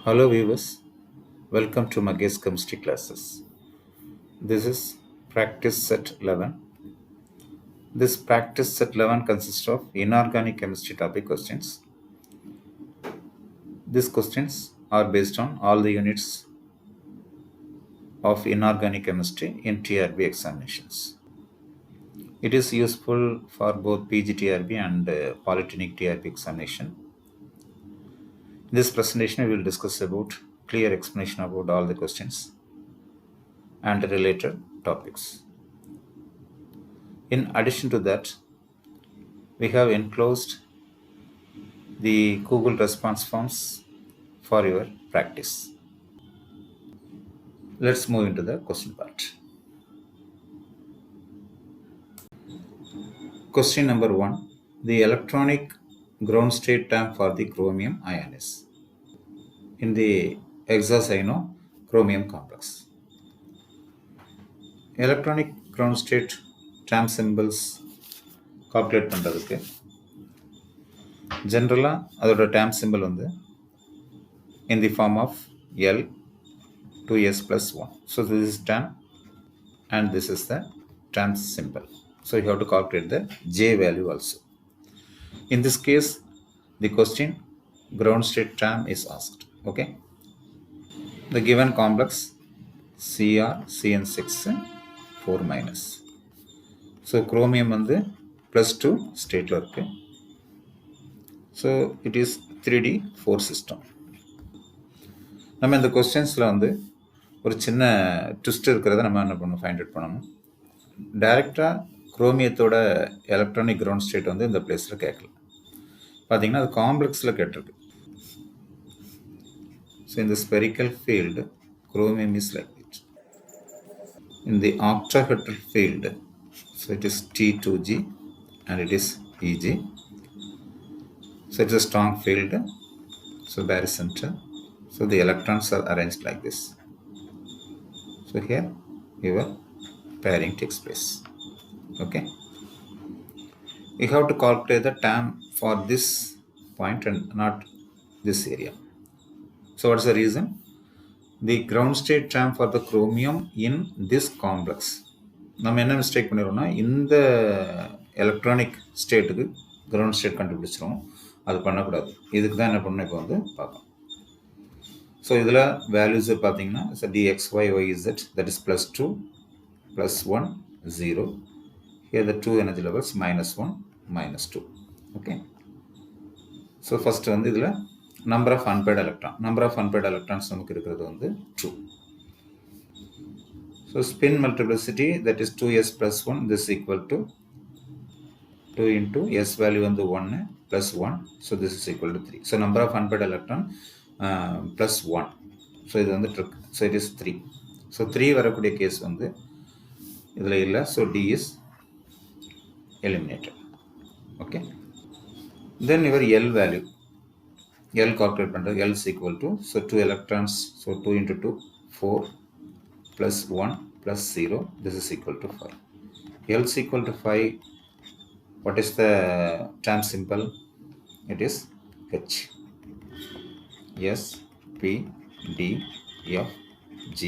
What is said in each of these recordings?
Hello viewers, welcome to Mage's chemistry classes. This is practice set 11. This practice set 11 consists of inorganic chemistry topic questions. These questions are based on all the units of inorganic chemistry in TRB examinations. It is useful for both PGTRB and Polytechnic TRB examination. In this presentation, we will discuss about clear explanation about all the questions and related topics. In addition to that, we have enclosed the Google response forms for your practice. Let's move into the question part. Question number 1. The electronic ground state term for the chromium ion is in the hexacyanochromium complex. Electronic ground state term symbols calculate பண்ணுறதுக்கு ஜென்ரலாக அதோட term symbol வந்து in the form of L 2s plus 1. So this is term and this is the term symbol. So you have to calculate the J value also. In this case, the question ground state term is asked. Okay. The given complex CrCN6 4 minus. So chromium வந்து plus 2 state இருக்கு. So it is 3D 4 system. நம்ம இந்த கொஸ்டின்ஸில் வந்து ஒரு சின்ன twist இருக்கிறத நம்ம என்ன பண்ணணும் ஃபைண்ட் அவுட் பண்ணணும். டைரெக்டாக குரோமியத்தோட எலக்ட்ரானிக் கிரவுண்ட் ஸ்டேட் வந்து இந்த பிளேஸில் கேட்கல. பார்த்தீங்கன்னா அது காம்ப்ளெக்ஸில் கேட்டிருக்கு. ஸோ இந்த spherical field chromium is like it. In the octahedral field, so it is T2G and it is EG. So it is a strong field. So barycenter. So the electrons are arranged like this. So here your pairing takes place. Okay. You have to calculate the term for this point and not this area. So what's the reason? The ground state term for the chromium in this complex. நம்ம என்ன mistake பண்ணிடுறோம்னா இந்த electronic ஸ்டேட்டுக்கு ground state கண்டுபிடிச்சிரும். அது பண்ணக்கூடாது. இதுக்கு தான் என்ன பண்ணணும் இப்போ வந்து பார்க்கலாம். ஸோ இதில் வேல்யூஸ் பார்த்தீங்கன்னா dxy/yz that is plus 2 plus 1 0. Here the two energy levels minus 1 minus 2. Okay. So first வந்து இதில் number of unpaired electrons நமக்கு இருக்கிறது வந்து 2. So spin multiplicity, that is 2s plus 1, this is equal to 2 into s value வந்து 1 plus 1. So this is equal to 3. So number of unpaired electron plus 1. So இது வந்து trick. So it is 3. So 3 வரக்கூடிய case வந்து இதில் இல்லை. So D is eliminated. Okay. Then your L value. L calculate பண்ணுறது L is equal to, so 2 electrons, so 2 into 2, 4 plus 1 plus 0, this is equal to 5. L is equal to 5, what is the term symbol? It is H. S, P, D, F, G,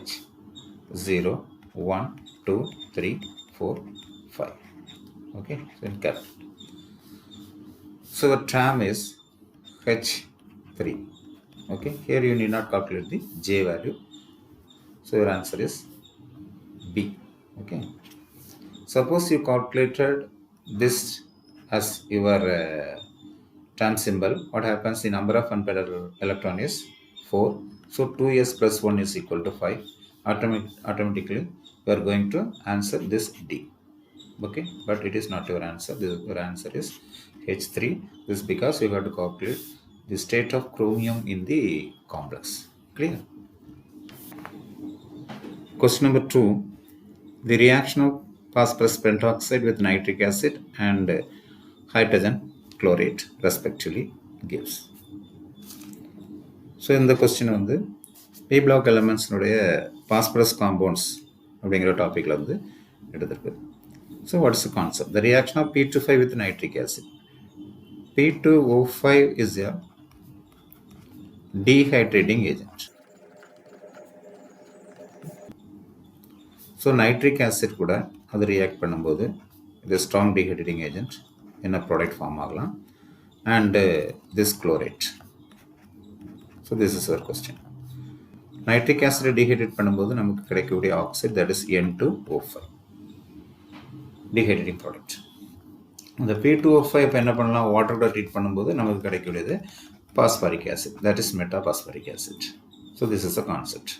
H. 0, 1, 2, 3, 4, 5. Okay, so in cap. So the term is H3. Okay, here you need not calculate the J value. So your answer is B. Okay. Suppose you calculated this as your term symbol. What happens? The number of unpaired electron is 4. So 2s plus 1 is equal to 5. Automatically you are going to answer this D. Okay, but it is not your answer. Your answer is H3. This is because you have to calculate the state of chromium in the complex. Clear? Question number 2. The reaction of phosphorus pentoxide with nitric acid and hydrogen chlorate respectively gives. So in the question வந்து P block elements உடைய phosphorus compounds அப்படிங்கிற டாபிக்ல வந்து எடுத்திருக்கு. So what is the concept? The reaction of P2O5 with nitric acid. P2O5 is a dehydrating agent. So nitric acid கூட அது react பண்ணும்போது இது ஸ்ட்ராங் டீஹைட்ரேட்டிங் ஏஜென்ட் என்ன ப்ராடக்ட் ஃபார்ம் ஆகலாம் and this chlorate. So this is our question. Nitric ஆசிடை dehydrate பண்ணும்போது நமக்கு கிடைக்கக்கூடிய oxide that is N2O5 dehydrating product. இந்த P2O5 இப்போ என்ன பண்ணலாம், வாட்டரோட ட்ரீட் பண்ணும்போது நமக்கு கிடைக்கக்கூடியது phosphoric acid that is metaphosphoric acid. So this is a concept.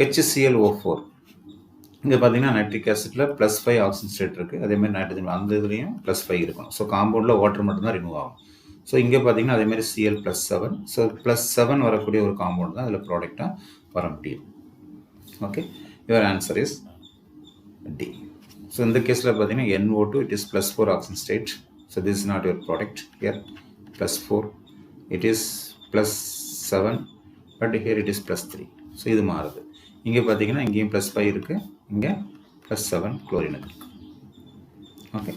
HClO4 இங்கே பார்த்தீங்கன்னா நைட்ரிக் ஆசிட்டில் +5 ஆக்சிஜன் ஸ்டேட் இருக்குது, அதேமாதிரி நைட்ரஜன் அந்த இதுலேயும் +5 இருக்கணும். ஸோ காம்பவுண்டில் வாட்டர் மட்டும்தான் ரிமூவ் ஆகும். ஸோ இங்கே பார்த்தீங்கன்னா அதேமாதிரி Cl+7. ஸோ +7 வரக்கூடிய ஒரு காம்பவுண்ட் தான் அதில் ப்ராடக்டாக வர முடியும். Okay, your answer is D. So இந்த கேஸில் பார்த்தீங்கன்னா NO2 it is +4 oxygen state. So this is not your product. Here +4 it is +7 but here it is +3. So இது மாறுது. இங்கே பார்த்தீங்கன்னா இங்கேயும் +5 இருக்குது, இங்கே +7 குளோரின் இருக்குது. Okay,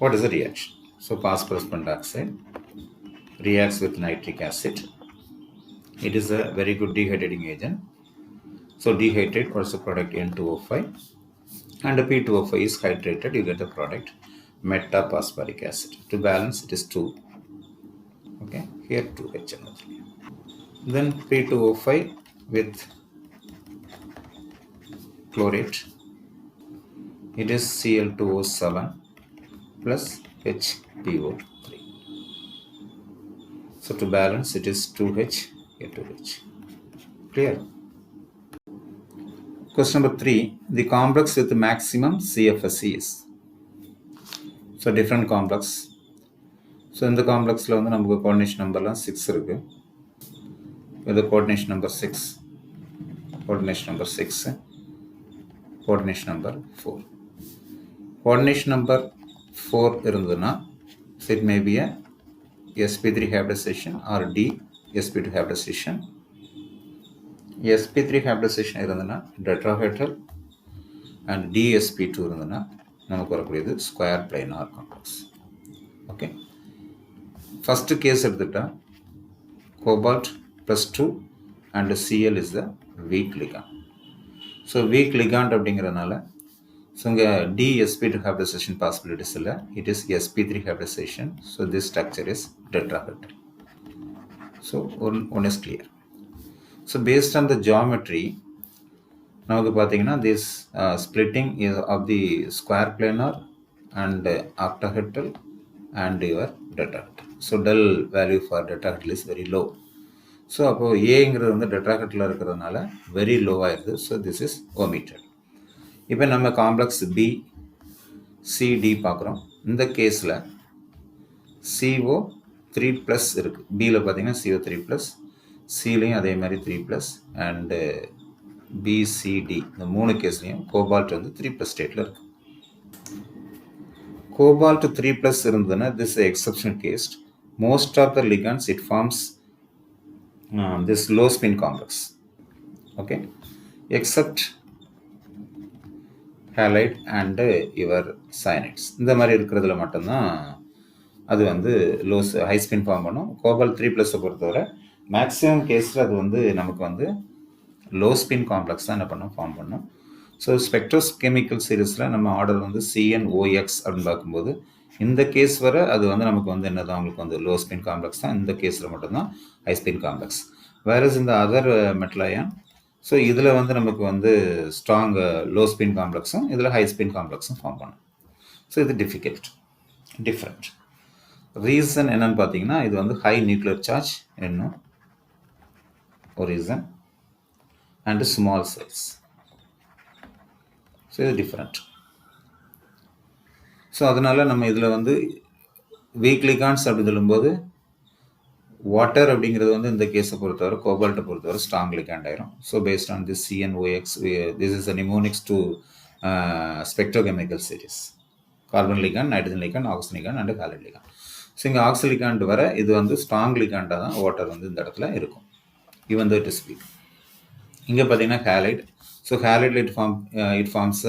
what is the reaction? So phosphorus pentoxide reacts with nitric acid. It is a very good dehydrating agent. So dehydrate, what's the product? N2O5 and the P2O5 is hydrated, you get the product metaphosphoric acid. To balance it is 2. Okay, here 2H. Then P2O5 with chlorate, it is Cl2O7 plus HPO3. So to balance it is 2H, here 2H. Clear? Question number 3, the complex with maximum CFSE is. So different complex. So in the complex la vandu namakku coordination number la 6 irukku. With coordination number 6, coordination number 6, coordination number 4. Coordination number 4 irundhuna, so it may be a sp3 hybridization or D sp2 hybridization. sp3 hybridization irundhuna tetrahedral and dsp2 irundhuna namakku varakudiyadhu square planar complex. Okay, first case edutha cobalt +2 and Cl is the weak ligand. So weak ligand அப்படிங்கிறதுனால so இங்கே DsP2 hybridization possibilities இல்லை, it is sp3 hybridization. So this structure is tetrahedral. So one is clear. So based on the geometry நமக்கு பார்த்தீங்கன்னா this splitting of the square planar and octahedral and your tetrahedral. So del value for tetrahedral is very low. So அப்போது ஏங்கிறது வந்து டெட்ராஹெட்ரலில் இருக்கிறதுனால very லோவாகிடுது. So this is omitted. இப்போ நம்ம காம்ப்ளெக்ஸ் BCD பார்க்குறோம். இந்த கேஸில் CO3+ இருக்குது. பியில் பார்த்தீங்கன்னா CO3+, சிலையும் அதே மாதிரி 3+ அண்டு BCD இந்த 3 கேஸ்லையும் கோபால்ட் வந்து 3+ ஸ்டேட்டில் இருக்குது. கோபால்ட் 3+ இருந்ததுன்னா this exceptional case. Most of the ligands it forms this low spin complex. Okay, except halide and your cyanides. இந்த மாதிரி இருக்கிறதுல மட்டும்தான் அது வந்து ஹை ஸ்பின் ஃபார்ம் பண்ணும். கோபால்ட் 3+ பொறுத்தவரை மேக்ஸிமம் கேஸில் அது வந்து நமக்கு வந்து லோ ஸ்பின் காம்ப்ளெக்ஸ் தான் என்ன பண்ணும், ஃபார்ம் பண்ணும். ஸோ ஸ்பெக்ட்ரோகெமிக்கல் சீரீஸில் நம்ம ஆர்டர் வந்து CNOX அப்படின்னு பார்க்கும்போது இந்த கேஸ் வர அது வந்து நமக்கு வந்து என்னதான் உங்களுக்கு வந்து லோ ஸ்பின் காம்ப்ளெக்ஸ் தான். இந்த கேஸில் மட்டும்தான் ஹை ஸ்பின் காம்ப்ளெக்ஸ். வேறஸ் இந்த அதர் மெட்டல் அயான், ஸோ இதில் வந்து நமக்கு வந்து ஸ்ட்ராங் லோ ஸ்பின் காம்ப்ளெக்ஸும் இதில் ஹை ஸ்பின் காம்ப்ளெக்ஸும் ஃபார்ம் பண்ணும். ஸோ இது டிஃப்ரெண்ட். ரீசன் என்னன்னு பார்த்தீங்கன்னா இது வந்து ஹை நியூக்ளியர் சார்ஜ் என்னும் ஒரு reason and small size. So இது டிஃப்ரெண்ட். ஸோ அதனால் நம்ம இதில் வந்து வீக் லிகாண்ட்ஸ் அப்படி சொல்லும்போது வாட்டர் அப்படிங்கிறது வந்து இந்த கேஸை பொறுத்தவரை கோபால்ட்டை பொறுத்தவரை ஸ்ட்ராங் லிகாண்ட் ஆயிரும். So based on this CNOX, this is a mnemonics to spectrochemical series. Carbon ligand, nitrogen ligand, oxygen ligand and halide ligand. So இங்கே ஆக்சிஜன் லிகாண்ட் வர இது வந்து ஸ்ட்ராங் லிகாண்டாக தான் வாட்டர் வந்து இந்த இடத்துல இருக்கும். Even though it is weak. இங்கே பார்த்தீங்கன்னா ஹாலைட். ஸோ ஹாலைட்ல it forms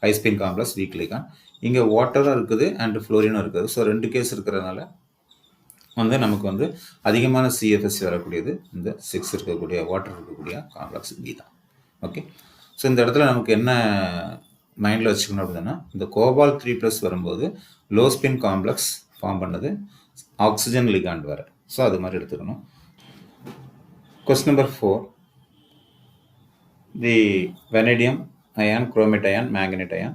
high spin complex, weak ligand. இங்கே வாட்டரும் இருக்குது அண்ட் ஃப்ளோரினும் இருக்குது. ஸோ 2 கேஸ் இருக்கிறதுனால வந்து நமக்கு வந்து அதிகமான சிஎஃப்எஸ்சி வரக்கூடியது இந்த 6 இருக்கக்கூடிய வாட்டர் இருக்கக்கூடிய காம்ப்ளெக்ஸ் பி தான். ஓகே, ஸோ இந்த இடத்துல நமக்கு என்ன மைண்டில் வச்சுக்கணும் அப்படின்னா, இந்த கோபால் 3+ வரும்போது லோ ஸ்பின் காம்ப்ளெக்ஸ் ஃபார்ம் பண்ணது ஆக்சிஜன் லிகாண்ட் வர. ஸோ அது மாதிரி எடுத்துக்கணும். Question number 4. The vanadium ion, chromate ion, manganate ion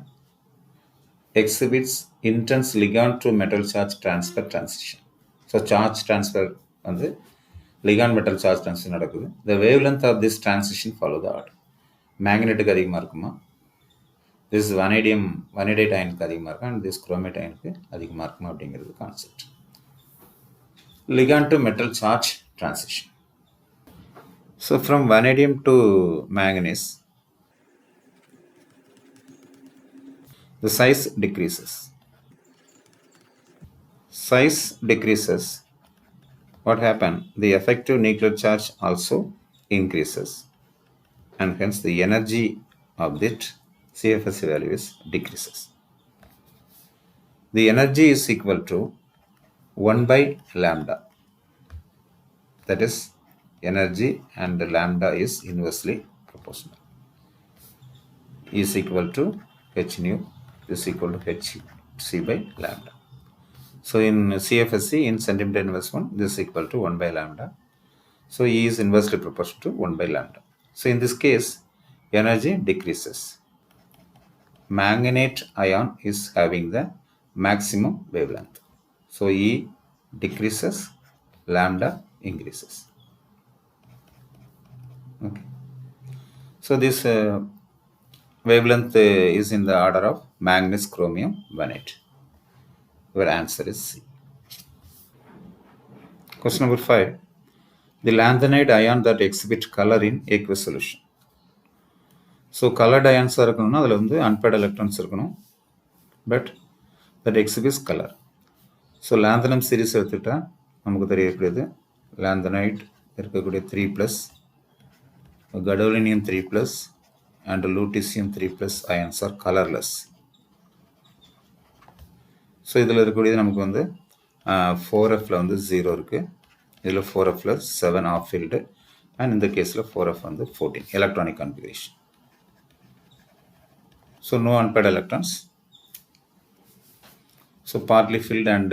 exhibits intense ligand to metal charge transfer transition. So charge transfer வந்து ligand metal charge transition நடக்குது. The wavelength of this transition follow the order. மேக்னெட்டுக்கு அதிகமாக இருக்குமா, this vanadate அயனுக்கு அதிகமாக இருக்கும், and this chromate அயனுக்கு அதிகமாக இருக்குமா அப்படிங்கிறது concept. ligand to metal charge transition. So from vanadium to manganese, the size decreases. Size decreases. What happened? The effective nuclear charge also increases, and hence the energy of that CFSE value is decreases. The energy is equal to 1 by lambda. That is, energy and lambda is inversely proportional. E is equal to h nu is equal to h c by lambda. So in CFSE, in centimeter inverse 1, this is equal to 1 by lambda. So E is inversely proportional to 1 by lambda. So in this case, energy decreases. Manganate ion is having the maximum wavelength. So E decreases, lambda increases. Okay. So this wavelength is in the order of manganese, chromium, vanade. Your answer is C. Question number 5. The lanthanide ion that exhibit color in aqueous solution. So coloured அயான்ஸாக இருக்கணும்னா அதில் வந்து unpaired electrons இருக்கணும், but that exhibits colour. So lanthanum series எடுத்துக்கிட்டால் நமக்கு தெரியக்கூடியது lanthanide இருக்கக்கூடிய 3+, gadolinium 3+, and lutetium 3+ ions are colourless. So இதில் இருக்கக்கூடியது நமக்கு வந்து 4Fல வந்து 0 இருக்குது, இதில் 4Fல 7 ஆஃப் ஃபீல்டு, அண்ட் இந்த கேஸில் 4F வந்து 14 electronic configuration. So no unpaired electrons. So partly filled and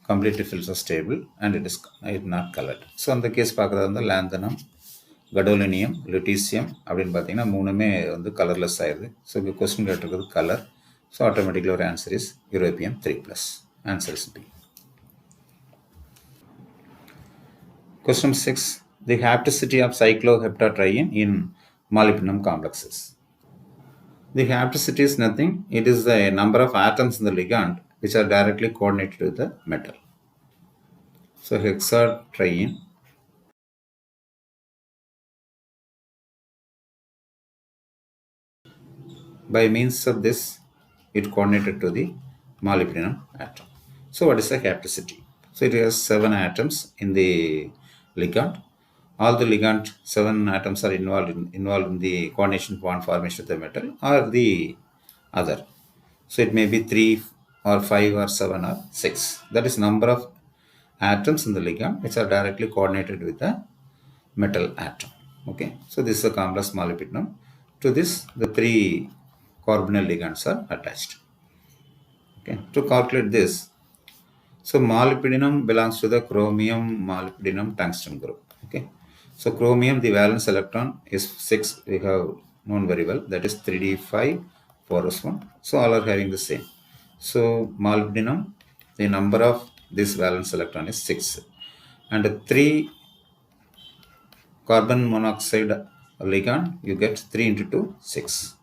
completely filled are stable, and it is not colored. So in the case பார்க்குறது வந்து லாந்தனம், gadolinium, lutetium அப்படின்னு பார்த்தீங்கன்னா மூணுமே வந்து கலர்லெஸ் ஆயிடுது. ஸோ இப்போ கொஸ்டின் கேட்டிருக்கிறது கலர். ஸோ ஆட்டோமேட்டிக்லி ஒரு answer is europium 3+. Answer is B. Question 6. The hapticity of cycloheptatriene in molybdenum complexes. The hapticity is nothing. It is the number of atoms in the ligand which are directly coordinated with the metal. So hexatriene by means of this it coordinated to the molybdenum atom. So what is the hapticity? So it has 7 atoms in the ligand. All the ligand 7 atoms are involved in the coordination bond formation of the metal or the other. So it may be 3 or 5 or 7 or 6. That is number of atoms in the ligand which are directly coordinated with the metal atom. Okay. So this is a complex molybdenum. To this the 3 carbonyl ligands are attached. Okay. To calculate this, so molybdenum belongs to the chromium molybdenum tungsten group. Okay. So chromium, the valence electron is 6. We have known very well. That is 3d5, 4s1. So all are having the same. So molybdenum, the number of this valence electron is 6. And 3 carbon monoxide ligand, you get 3 into 2, 6.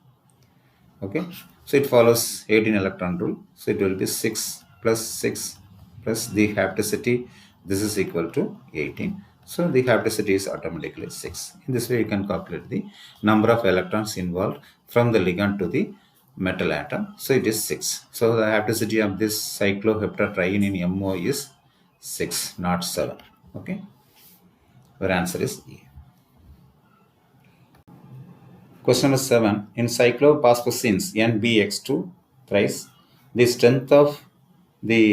Okay. So it follows 18 electron rule. So it will be 6 plus 6 plus the hapticity. This is equal to 18. So the hapticity is automatically 6. In this way, you can calculate the number of electrons involved from the ligand to the metal atom. So it is 6. So the hapticity of this cycloheptatriene in MO is 6, not 7. Okay. Your answer is E. Question number 7. In cyclophosphocins NBX2 thrice, the strength of the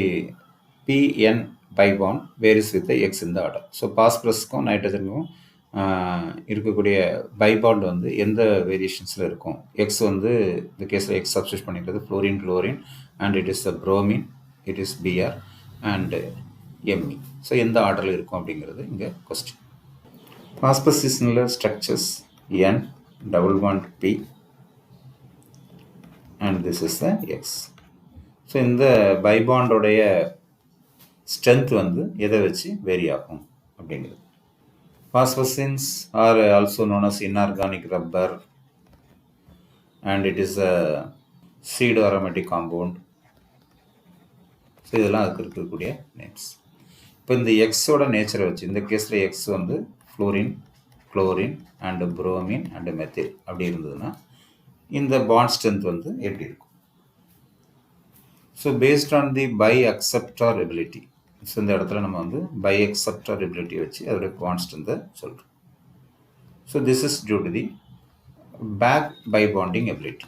PN pi bond varies with the X in the order. So பாஸ்பரஸ்க்கும் நைட்ரஜனுக்கும் இருக்கக்கூடிய pi bond வந்து எந்த வேரியேஷன்ஸில் இருக்கும்? X வந்து இந்த கேஸில் X substitute பண்ணிக்கிறது fluorine chlorine and it is the bromine, it is BR and ME. So எந்த ஆர்டரில் இருக்கும் அப்படிங்கிறது இங்கே கொஸ்டின். பாஸ்பரஸில் structures N double bond P and this is the X. So இந்த பை பாண்டோடைய ஸ்ட்ரென்த் வந்து எதை வச்சு வேரி ஆகும் அப்படிங்கிறது. Phosphorins are also known as inorganic rubber and it is a pseudo aromatic compound. So இதெல்லாம் அதுக்கு இருக்கக்கூடிய நேம்ஸ். இப்போ இந்த எக்ஸோட நேச்சரை வச்சு இந்த கேஸில் எக்ஸ் வந்து fluorine, chlorine and bromine and methyl அப்படி இருந்ததுன்னா இந்த பாண்ட் ஸ்ட்ரென்த் வந்து எப்படி இருக்கும்? So based on the pi acceptor ability. So இந்த இடத்துல நம்ம வந்து பை அக்செப்டார் எபிலிட்டியை வச்சு அதோடைய பாண்ட் ஸ்ட்ரென்த்தை சொல்கிறோம். So this is due to the back pi bonding ability.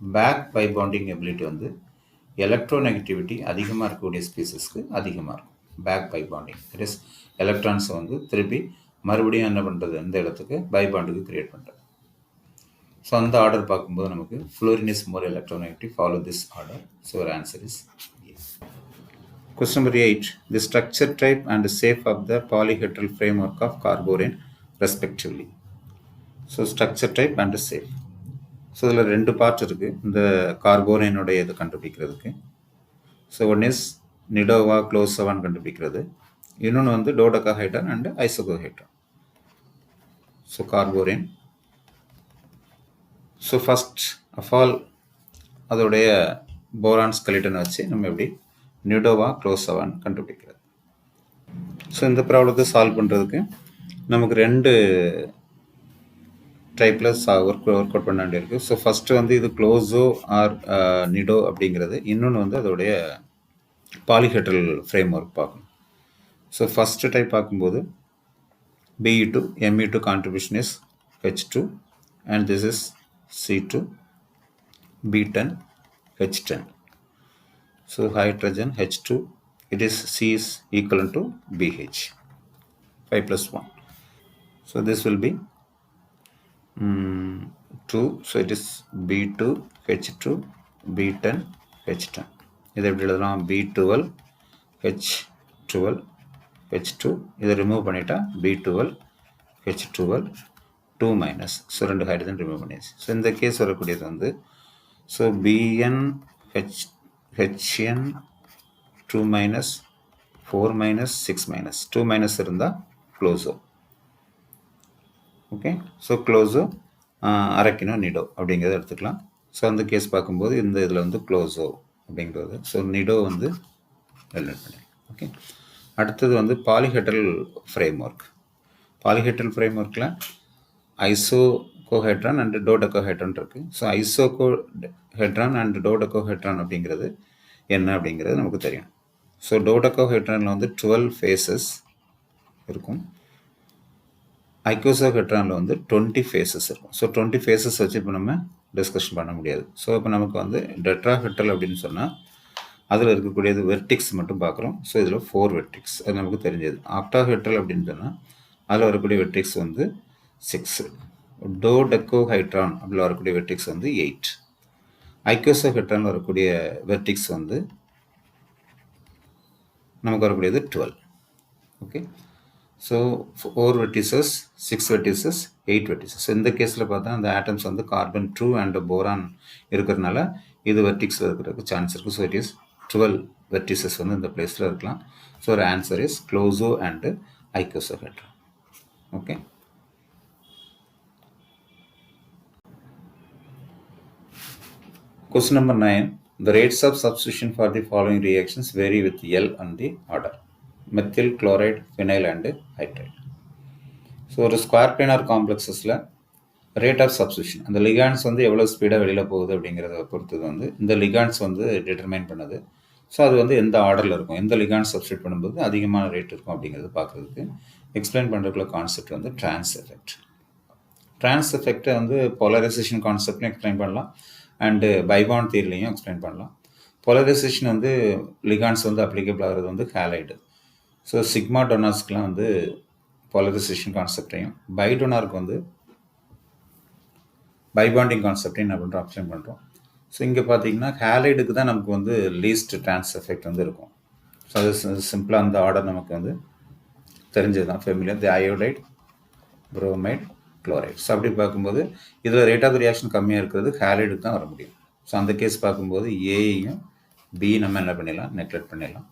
Back pi bonding ability வந்து எலக்ட்ரோநெகட்டிவிட்டி அதிகமாக இருக்கக்கூடிய ஸ்பீசஸ்க்கு அதிகமாக இருக்கும். Back pi bonding it is எலக்ட்ரான்ஸை வந்து திருப்பி மறுபடியும் என்ன பண்ணுறது, இந்த இடத்துக்கு பை பாண்டுக்கு கிரியேட் பண்ணுறது. ஸோ அந்த ஆர்டர் பார்க்கும்போது நமக்கு fluorine is more electronegative, follow this order. So our answer is A. Question number 8. The structure type and shape of the polyhedral framework of carborane respectively. So structure type and shape. So இதில் ரெண்டு part இருக்குது இந்த கார்போரேனுடைய இது கண்டுபிடிக்கிறதுக்கு. So one is நிடோவா க்ளோசவான்னு கண்டுபிடிக்கிறது, இன்னொன்று வந்து dodecahedron and icosahedron. So carborane. So first of all அதோடைய போரான் ஸ்கெலிட்டனை வச்சு நம்ம எப்படி நிடோவா க்ளோசவான் கண்டுபிடிக்கிறது. ஸோ இந்த ப்ராப்ளத்தை சால்வ் பண்ணுறதுக்கு நமக்கு ரெண்டு டைப்பில் ஒர்க் அவுட் பண்ண வேண்டியிருக்கு. ஸோ ஃபஸ்ட்டு வந்து இது க்ளோஸோ ஆர் நிடோ அப்படிங்கிறது, இன்னொன்று வந்து அதோடைய பாலிஹெட்ரல் ஃப்ரேம் ஒர்க் பார்க்கணும். ஸோ ஃபஸ்ட்டு டைப் பார்க்கும்போது Be2, Me2 contribution is H2 and this is C2, B10, H10. So hydrogen H2, it is C is equivalent to BH, 5 plus 1. So this will be 2, so it is B2, H2, B10, H10. இதை எப்படி எழுதலாம்? B12, H12, H2. இதை remove பண்ணிட்டா B12, H12, 2 minus. So ரெண்டு hydrogen remove பண்ணியாச்சு. So இந்த case வரக்கூடியது வந்து so BN, HN, 2 minus, 4 minus, 6 minus. 2 minus இருந்தால் க்ளோஸோ. ஓகே, ஸோ க்ளோஸோ அரைக்கினோ நிடோ அப்படிங்கிறத எடுத்துக்கலாம். ஸோ அந்த கேஸ் பார்க்கும்போது இந்த இதில் வந்து க்ளோஸோ அப்படிங்கிறது. ஸோ நிடோ வந்து எலிமினேட் பண்ணி. ஓகே, அடுத்தது வந்து polyhedral frame work. Polyhedral frame ஒர்க்கில் ஐசோகோஹெட்ரான் அண்ட் டோடெக்கோஹெட்ரான் இருக்குது. ஸோ ஐசோகோஹெட்ரான் அண்ட் டோடெக்கோஹெட்ரான் அப்படிங்கிறது என்ன அப்படிங்கிறது நமக்கு தெரியும். ஸோ டோடெக்கோஹெட்ரானில் வந்து 12 ஃபேஸஸ் இருக்கும். ஐகோசோஹெட்ரானில் வந்து 20 ஃபேஸஸ் இருக்கும். ஸோ 20 ஃபேஸஸ் வச்சு இப்போ நம்ம டிஸ்கஷன் பண்ண முடியாது. ஸோ இப்போ நமக்கு வந்து டெட்ராஹெட்ரல் அப்படின்னு சொன்னால் அதில் இருக்கக்கூடியது வெர்டிக்ஸ் மட்டும் பார்க்குறோம். ஸோ இதில் 4 வெர்டிக்ஸ், அது நமக்கு தெரிஞ்சது. ஆக்டாஹெட்ரல் அப்படின்னு சொன்னால் அதில் வரக்கூடிய வெர்டிக்ஸ் வந்து 6. டோடெக்கோஹைட்ரான் அதில் வரக்கூடிய வெர்டிக்ஸ் வந்து 8. ஐகோசோஹெட்ரான் வரக்கூடிய வெர்டிக்ஸ் வந்து நமக்கு வரக்கூடியது 12. Okay, so 4 vertices, 6 vertices, 8 vertices. இந்த கேஸில் பார்த்தா அந்த ஆட்டம்ஸ் வந்து கார்பன் 2 அண்ட் போரான் இருக்கிறதுனால இது வெர்டிக்ஸில் இருக்கிறதுக்கு சான்ஸ் இருக்குது. ஸோ இட் இஸ் 12 வெர்டிசஸ் வந்து இந்த பிளேஸில் இருக்கலாம். ஸோ ஒரு answer is closo and icosahedron. Okay, question number 9. The rates of substitution for the following reactions vary with L and the order. Methyl chloride, phenyl and hydride. So ஒரு square planar காம்ப்ளெக்ஸஸில் rate of substitution, அந்த ligands வந்து எவ்வளோ ஸ்பீடாக வெளியில் போகுது அப்படிங்கிறத பொறுத்தது வந்து இந்த லிகாண்ட்ஸ் வந்து டிட்டர்மைன் பண்ணுது. ஸோ அது வந்து எந்த ஆர்டரில் இருக்கும், எந்த லிகாண்ட்ஸ் சப்ஸ்டியூட் பண்ணும்போது அதிகமான ரேட் இருக்கும் அப்படிங்கிறது பார்க்குறதுக்கு எக்ஸ்பிளைன் பண்ணுறதுக்குள்ள கான்செப்ட் வந்து ட்ரான்ஸ் எஃபெக்ட். ட்ரான்ஸ் எஃபெக்டை வந்து போலரைசேஷன் கான்செப்ட்லையும் எக்ஸ்பிளைன் பண்ணலாம் அண்டு பைபாண்ட் தியரிலையும் எக்ஸ்பிளைன் பண்ணலாம். போலரைசேஷன் வந்து லிகான்ஸ் வந்து அப்ளிகபிள் ஆகிறது வந்து ஹேலைடு. ஸோ சிக்மா டொனார்ஸ்க்குலாம் வந்து போலரைசேஷன் கான்செப்டையும், பைடொனாருக்கு வந்து பைபாண்டிங் கான்செப்டையும் என்ன பண்ணுறோம், அப்ளை பண்ணுறோம். ஸோ இங்கே பார்த்தீங்கன்னா ஹேலைடுக்கு தான் நமக்கு வந்து லீஸ்ட் டிரான்ஸ் எஃபெக்ட் வந்து இருக்கும். ஸோ அது சிம்பிளாக அந்த ஆர்டர் நமக்கு வந்து தெரிஞ்சது தான், ஃபெமிலியர். தி அயோடைட், புரோமைட், குளோரைட். ஸோ அப்படி பார்க்கும்போது இதில் ரேட் ஆஃப் ரியாக்ஷன் கம்மியாக இருக்கிறது ஹேலைடுக்கு தான் வர முடியும். ஸோ அந்த கேஸ் பார்க்கும்போது ஏயும் பி நம்ம என்ன பண்ணிடலாம், நெக்லெக்ட் பண்ணிடலாம்.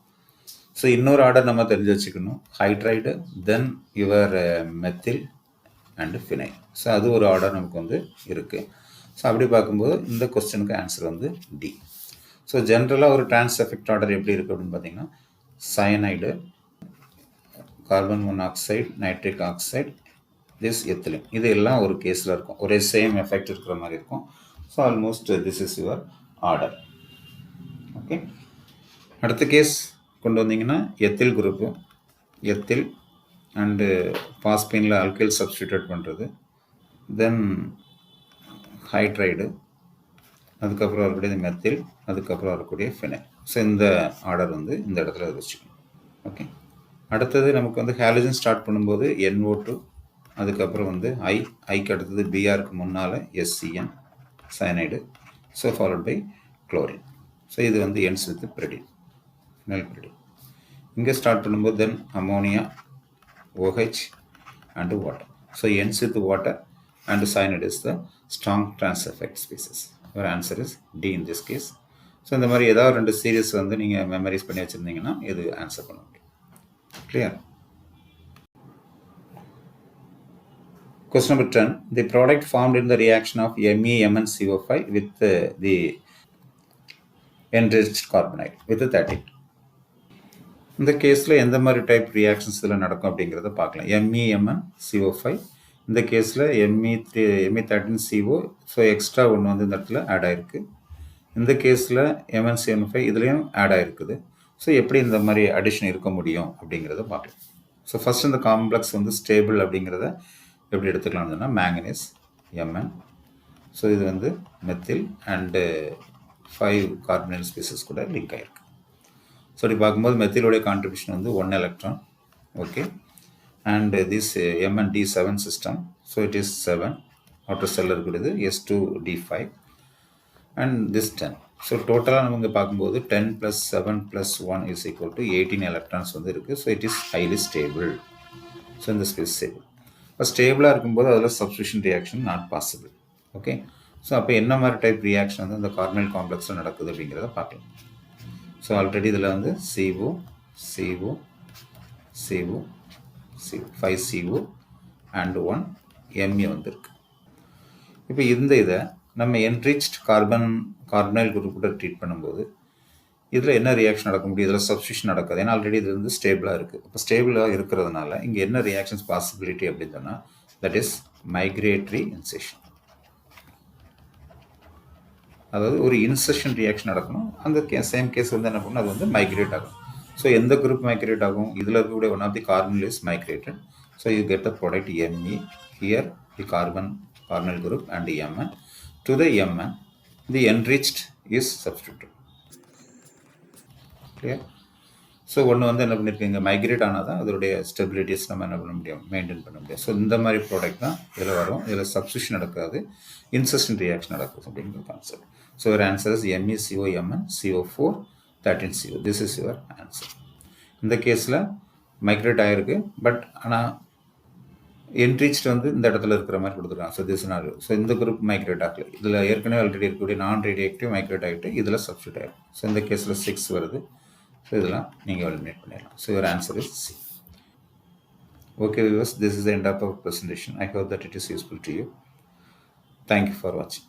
ஸோ இன்னொரு ஆர்டர் நம்ம தெரிஞ்சு வச்சுக்கணும், hydride, then your methyl and phenyl. So அது ஒரு ஆர்டர் நமக்கு வந்து இருக்குது. ஸோ அப்படி பார்க்கும்போது இந்த கொஸ்டினுக்கு ஆன்சர் வந்து டி. ஸோ ஜென்ரலாக ஒரு டிரான்ஸ் எஃபெக்ட் ஆர்டர் எப்படி இருக்குது அப்படின்னு பார்த்தீங்கன்னா, cyanide, carbon monoxide, nitric oxide, this ethylene, இது எல்லாம் ஒரு கேஸில் இருக்கும், ஒரே சேம் எஃபெக்ட் இருக்கிற மாதிரி இருக்கும். So almost this is your order. Okay, அடுத்த கேஸ் கொண்டு வந்தீங்கன்னா எத்தில் குரூப்பு, எத்தில் அண்டு பாஸ்பீனில் ஆல்கைல் சப்ஸ்டியூட் பண்ணுறது, தென் ஹைட்ரைடு, அதுக்கப்புறம் வரக்கூடிய மெத்தில், அதுக்கப்புறம் வரக்கூடிய ஃபினைல். ஸோ இந்த ஆர்டர் வந்து இந்த இடத்துல வச்சுக்கணும். ஓகே, அடுத்தது நமக்கு வந்து ஹாலஜன் ஸ்டார்ட் பண்ணும்போது NO2, அதுக்கப்புறம் வந்து ஐக்கு அடுத்தது பிஆருக்கு முன்னால் SCN cyanide, so followed by chlorine. So இது வந்து ends with pyridine, phenyl pyridine. இங்கே ஸ்டார்ட் பண்ணும்போது then ammonia, OH and water. So ends with water and cyanide is the strong trans effect species. Your answer is D in this case. So இந்த மாதிரி ஏதாவது 2 series வந்து நீங்கள் memorise பண்ணி வச்சுருந்தீங்கன்னா இது ஆன்சர் பண்ண முடியும். Clear? Question number 10. The product formed in the reaction of MEMnCO5 with the enriched carbonate with 13. இந்த கேஸில் எந்த மாதிரி டைப் ரியாக்ஷன்ஸ் இதில் நடக்கும் அப்படிங்கிறத பார்க்கலாம். MEMnCO5, இந்த கேஸில் Me13CO, ஸோ எக்ஸ்ட்ரா ஒன்று வந்து இந்த இடத்துல ஆட் ஆகிருக்கு. இந்த கேஸில் MnCO5 இதுலேயும் ஆட் ஆகிருக்குது. ஸோ எப்படி இந்த மாதிரி அடிஷன் இருக்க முடியும் அப்படிங்கிறத பார்க்கலாம். ஸோ ஃபஸ்ட் இந்த காம்ப்ளெக்ஸ் வந்து ஸ்டேபிள் அப்படிங்கிறத எப்படி எடுத்துக்கலாம்னு சொன்னால், மேங்கனீஸ் Mn, ஸோ இது வந்து மெத்தில் அண்டு 5 கார்பனைல் ஸ்பீசஸ் கூட லிங்க் ஆகிருக்கு. ஸோ அப்படி பார்க்கும்போது மெத்திலோடைய கான்ட்ரிபியூஷன் வந்து 1 electron. Okay, and this MnD7 system, so it is 7 outer செல்லில் இருக்கிறது, S2D5 அண்ட் திஸ் 10. ஸோ டோட்டலாக நம்ம இங்கே பார்க்கும்போது 10 + 7 + 1 is equal to 18 எலக்ட்ரான்ஸ் வந்து இருக்குது. So it is highly stable. So இந்த ஸ்பேஸ் ஸ்டேபிள். இப்போ ஸ்டேபிளாக இருக்கும்போது அதில் substitution reaction not possible. Okay, so அப்போ என்ன மாதிரி டைப் ரியாக்ஷன் வந்து இந்த கார்பனைல் காம்ப்ளெக்ஸில் நடக்குது அப்படிங்கிறத பார்க்கலாம். ஸோ ஆல்ரெடி இதில் வந்து CO, CO, CO, CO, 5 CO and 1 Me வந்துருக்கு. இப்போ இந்த இதை நம்ம என்ரிச்ட் கார்பனைல் குரூப்போட ட்ரீட் பண்ணும்போது இதில் என்ன ரியாக்ஷன் நடக்க முடியும், இதில் சப்ஸ்டியூஷன் நடக்காது. ஏன்னா ஆல்ரெடி இது வந்து ஸ்டேபிளாக இருக்குது. இப்போ ஸ்டேபிளாக இருக்கிறதுனால இங்கே என்ன ரியாக்ஷன்ஸ் பாசிபிலிட்டி அப்படின்னு சொன்னால், தட் இஸ் மைக்ரேட்டரி இன்செஷன். அதாவது ஒரு இன்செஷன் ரியாக்ஷன் நடக்கணும். அந்த சேம் கேஸ் வந்து என்ன பண்ணணும், அது வந்து மைக்ரேட் ஆகும். ஸோ எந்த குரூப் மைக்ரேட் ஆகும், இதில் இருக்கக்கூடிய one of the carbon is migrated. So you get the product Me, here the carbonyl group and Mn. To the Mn, the enriched is substituted. Clear? So ஒன்று வந்து என்ன பண்ணியிருக்கீங்க, migrate ஆனால் தான் அதோடைய ஸ்டெபிலிட்டிஸ் நம்ம என்ன பண்ண முடியும், மெயின்டைன் பண்ண முடியும். ஸோ இந்த மாதிரி ப்ராடக்ட் தான் இதில் வரும். இதில் சப்ஸ்டியூஷன் நடக்காது, இன்செஷன் ரியாக்ஷன் நடக்குது அப்படிங்கிற concept. So your answer is MECO Mn CO4 13CO. This is your answer. இந்த கேஸில் மைக்ரேட் ஆகிருக்கு, பட் ஆனால் என்ரிச்ட் வந்து இந்த இடத்துல இருக்கிற மாதிரி கொடுத்துருக்காங்க. So this not. ஸோ இந்த குரூப் மைக்ரேட் ஆகல, இதில் ஏற்கனவே ஆல்ரெடி இருக்கக்கூடிய நான் ரேடியேக்டிவ் மைக்ரேட் ஆகிட்டு இதில் சப்ஸ்டியூட் ஆகிடும். ஸோ இந்த கேஸில் 6 வருது. ஸோ இதெல்லாம் நீங்கள் எலிமினேட் பண்ணிடலாம். So your answer is C. Okay viewers, this is the end of our presentation. I hope that it is useful to you. Thank you for watching.